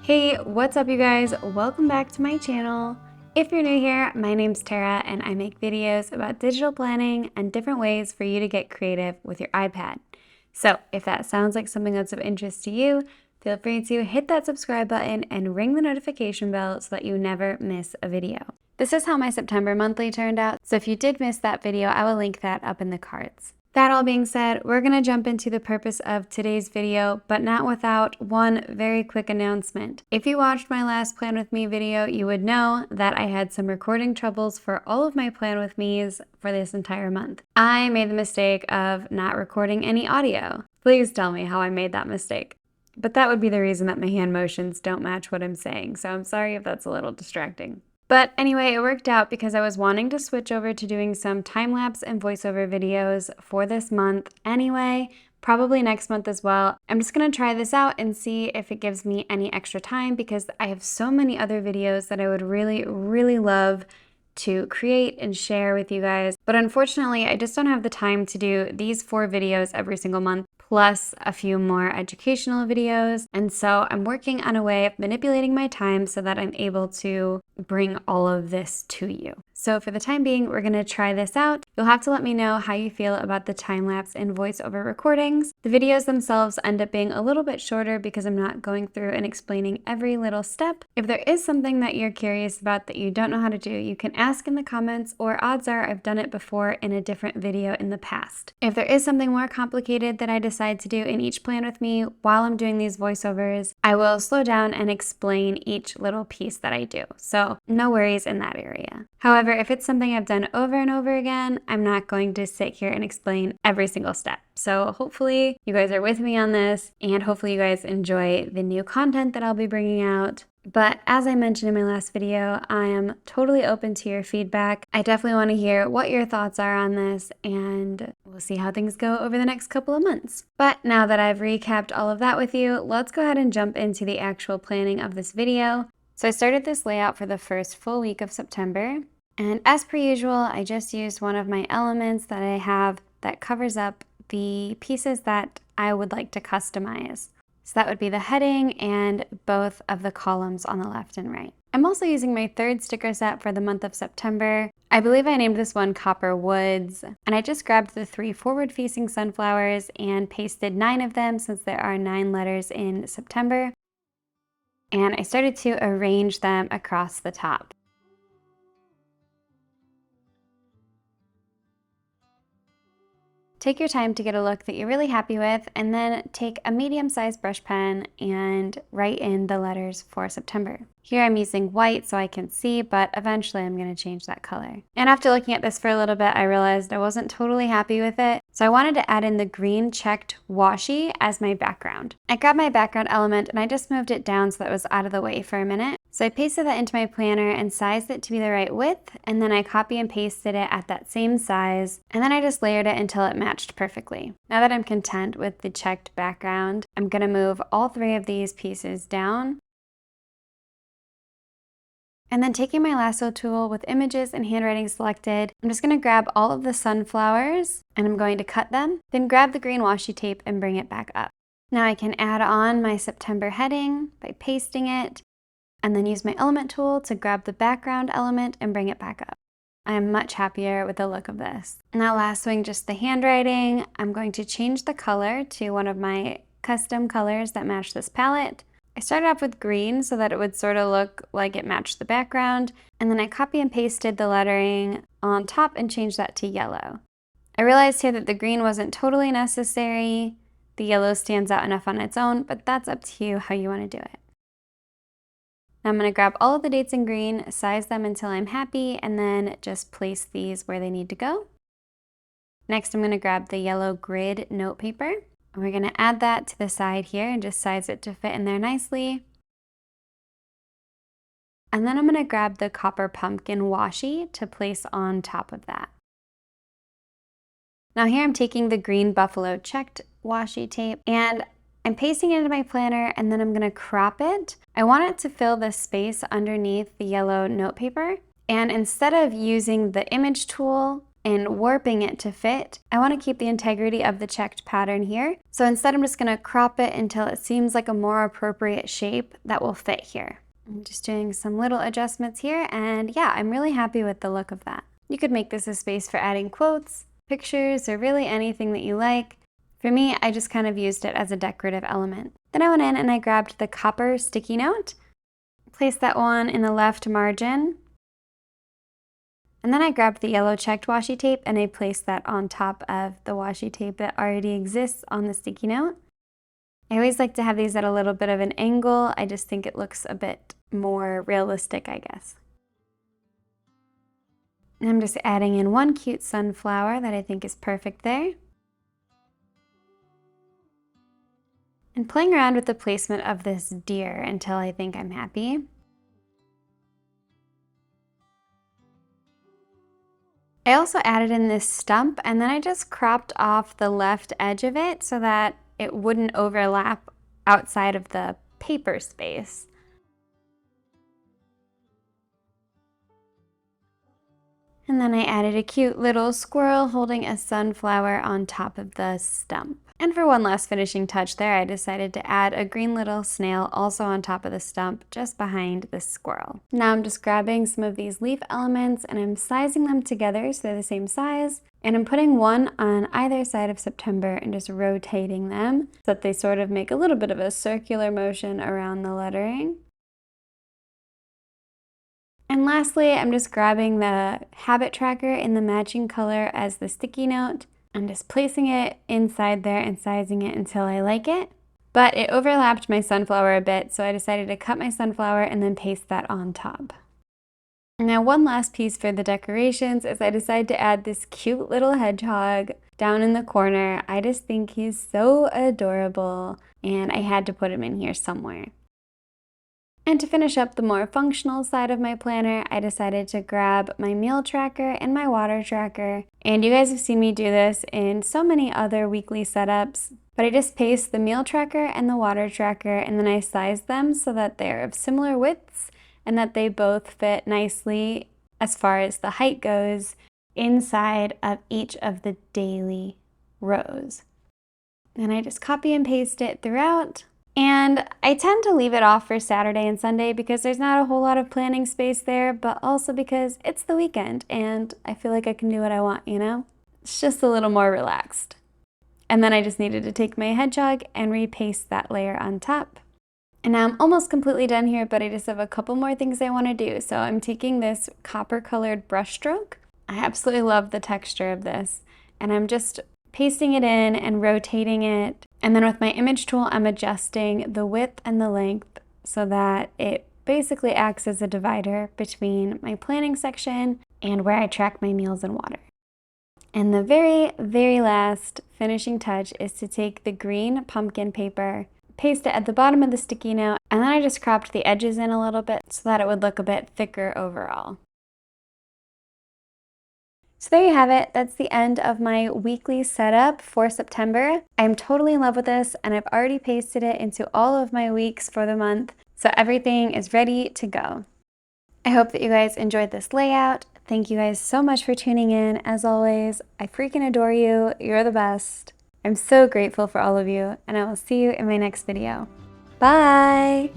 Hey, what's up you guys? Welcome back to my channel. If you're new here, my name's Tara and I make videos about digital planning and different ways for you to get creative with your iPad. So if that sounds like something that's of interest to you, feel free to hit that subscribe button and ring the notification bell so that you never miss a video. This is how my September monthly turned out, so if you did miss that video, I will link that up in the cards. That all being said, we're going to jump into the purpose of today's video, but not without one very quick announcement. If you watched my last Plan With Me video, you would know that I had some recording troubles for all of my Plan With Me's for this entire month. I made the mistake of not recording any audio. Please tell me how I made that mistake. But that would be the reason that my hand motions don't match what I'm saying, so I'm sorry if that's a little distracting. But anyway, it worked out because I was wanting to switch over to doing some time-lapse and voiceover videos for this month anyway, probably next month as well. I'm just going to try this out and see if it gives me any extra time because I have so many other videos that I would really love to create and share with you guys. But unfortunately, I just don't have the time to do these 4 videos every single month, plus a few more educational videos. And so I'm working on a way of manipulating my time so that I'm able to bring all of this to you. So for the time being, we're going to try this out. You'll have to let me know how you feel about the time-lapse and voiceover recordings. The videos themselves end up being a little bit shorter because I'm not going through and explaining every little step. If there is something that you're curious about that you don't know how to do, you can ask in the comments, or odds are I've done it before in a different video in the past. If there is something more complicated that I decide to do in each Plan With Me while I'm doing these voiceovers, I will slow down and explain each little piece that I do. So no worries in that area. However, if it's something I've done over and over again, I'm not going to sit here and explain every single step. So hopefully you guys are with me on this, and hopefully you guys enjoy the new content that I'll be bringing out. But as I mentioned in my last video, I am totally open to your feedback. I definitely want to hear what your thoughts are on this, and we'll see how things go over the next couple of months. But now that I've recapped all of that with you, let's go ahead and jump into the actual planning of this video. So I started this layout for the first full week of September. And as per usual, I just used one of my elements that I have that covers up the pieces that I would like to customize. So that would be the heading and both of the columns on the left and right. I'm also using my third sticker set for the month of September. I believe I named this one Copper Woods, and I just grabbed the 3 forward-facing sunflowers and pasted 9 of them since there are 9 letters in September. And I started to arrange them across the top. Take your time to get a look that you're really happy with, and then take a medium-sized brush pen and write in the letters for September. Here I'm using white so I can see, but eventually I'm going to change that color. And after looking at this for a little bit, I realized I wasn't totally happy with it, so I wanted to add in the green checked washi as my background. I grabbed my background element and I just moved it down so that it was out of the way for a minute. So I pasted that into my planner and sized it to be the right width, and then I copy and pasted it at that same size, and then I just layered it until it matched perfectly. Now that I'm content with the checked background, I'm going to move all 3 of these pieces down. And then taking my lasso tool with images and handwriting selected, I'm just going to grab all of the sunflowers and I'm going to cut them, then grab the green washi tape and bring it back up. Now I can add on my September heading by pasting it, and then use my element tool to grab the background element and bring it back up. I am much happier with the look of this. Now lassoing just the handwriting, I'm going to change the color to one of my custom colors that match this palette. I started off with green so that it would sort of look like it matched the background, and then I copy and pasted the lettering on top and changed that to yellow. I realized here that the green wasn't totally necessary. The yellow stands out enough on its own, but that's up to you how you want to do it. Now I'm going to grab all of the dates in green, size them until I'm happy, and then just place these where they need to go. Next, I'm going to grab the yellow grid note paper, and we're going to add that to the side here and just size it to fit in there nicely. And then I'm going to grab the copper pumpkin washi to place on top of that. Now here I'm taking the green buffalo checked washi tape and I'm pasting it into my planner, and then I'm going to crop it. I want it to fill the space underneath the yellow note paper. And instead of using the image tool and warping it to fit, I want to keep the integrity of the checked pattern here. So instead, I'm just going to crop it until it seems like a more appropriate shape that will fit here. I'm just doing some little adjustments here, and yeah, I'm really happy with the look of that. You could make this a space for adding quotes, pictures, or really anything that you like. For me, I just kind of used it as a decorative element. Then I went in and I grabbed the copper sticky note, placed that one in the left margin, and then I grabbed the yellow checked washi tape and I placed that on top of the washi tape that already exists on the sticky note. I always like to have these at a little bit of an angle. I just think it looks a bit more realistic, I guess. And I'm just adding in one cute sunflower that I think is perfect there. And playing around with the placement of this deer until I think I'm happy. I also added in this stump, and then I just cropped off the left edge of it so that it wouldn't overlap outside of the paper space. And then I added a cute little squirrel holding a sunflower on top of the stump. And for one last finishing touch there, I decided to add a green little snail also on top of the stump, just behind the squirrel. Now I'm just grabbing some of these leaf elements and I'm sizing them together so they're the same size. And I'm putting one on either side of September and just rotating them so that they sort of make a little bit of a circular motion around the lettering. And lastly, I'm just grabbing the habit tracker in the matching color as the sticky note. I'm just placing it inside there and sizing it until I like it. But it overlapped my sunflower a bit, so I decided to cut my sunflower and then paste that on top. Now one last piece for the decorations is I decided to add this cute little hedgehog down in the corner. I just think he's so adorable and I had to put him in here somewhere. And to finish up the more functional side of my planner, I decided to grab my meal tracker and my water tracker. And you guys have seen me do this in so many other weekly setups, but I just paste the meal tracker and the water tracker and then I size them so that they're of similar widths and that they both fit nicely as far as the height goes inside of each of the daily rows. And I just copy and paste it throughout. And I tend to leave it off for Saturday and Sunday because there's not a whole lot of planning space there, but also because it's the weekend and I feel like I can do what I want, you know? It's just a little more relaxed. And then I just needed to take my hedgehog and repaste that layer on top. And now I'm almost completely done here, but I just have a couple more things I want to do. So I'm taking this copper colored brush stroke. I absolutely love the texture of this. And I'm just pasting it in and rotating it. And then with my image tool, I'm adjusting the width and the length so that it basically acts as a divider between my planning section and where I track my meals and water. And the very, very last finishing touch is to take the green pumpkin paper, paste it at the bottom of the sticky note, and then I just cropped the edges in a little bit so that it would look a bit thicker overall. So there you have it. That's the end of my weekly setup for September. I'm totally in love with this and I've already pasted it into all of my weeks for the month. So everything is ready to go. I hope that you guys enjoyed this layout. Thank you guys so much for tuning in. As always, I freaking adore you. You're the best. I'm so grateful for all of you and I will see you in my next video. Bye!